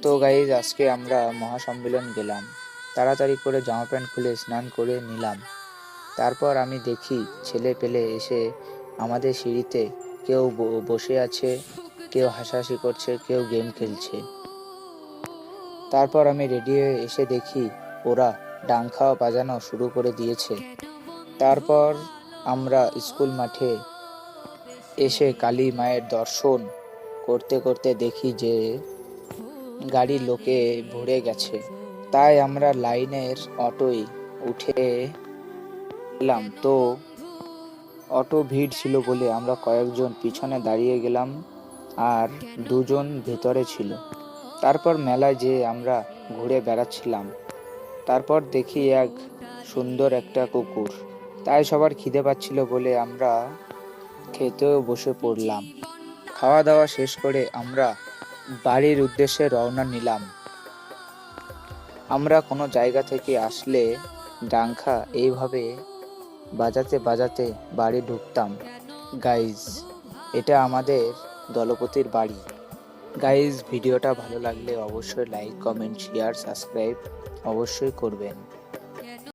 তো গাইজ আজকে আমরা মহাসম্মেলন গেলাম। তাড়াতাড়ি করে জামা প্যান্ট খুলে স্নান করে নিলাম। তারপর আমি দেখি ছেলে পেলে এসে আমাদের সিঁড়িতে কেউ বসে আছে, কেউ হাসাহাসি করছে, কেউ গেম খেলছে। তারপর আমি রেডি হয়ে এসে দেখি ওরা ডাংখাও বাজানো শুরু করে দিয়েছে। তারপর আমরা স্কুল মাঠে এসে কালী মায়ের দর্শন করতে করতে দেখি যে গাড়ি লোকে ভরে গেছে। তাই আমরা লাইনের অটোয় উঠে এলাম। তো অটো ভিড় ছিল বলে আমরা কয়েকজন পিছনে দাঁড়িয়ে গেলাম আর দুজন ভেতরে ছিল। তারপর মেলায় যেয়ে আমরা ঘুরে বেড়াচ্ছিলাম। তারপর দেখি এক সুন্দর একটা কুকুর। তাই সবার খিদে পাচ্ছিল বলে আমরা খেতেও বসে পড়লাম। খাওয়া দাওয়া শেষ করে আমরা বাড়ির উদ্দেশ্যে রওনা নিলাম। আমরা কোনো জায়গা থেকে আসলে ডাংখা এইভাবে বাজাতে বাজাতে বাড়ি ঢুকতাম। গাইজ, এটা আমাদের দলপতির বাড়ি। গাইজ, ভিডিওটা ভালো লাগলে অবশ্যই লাইক, কমেন্ট, শেয়ার, সাবস্ক্রাইব অবশ্যই করবেন।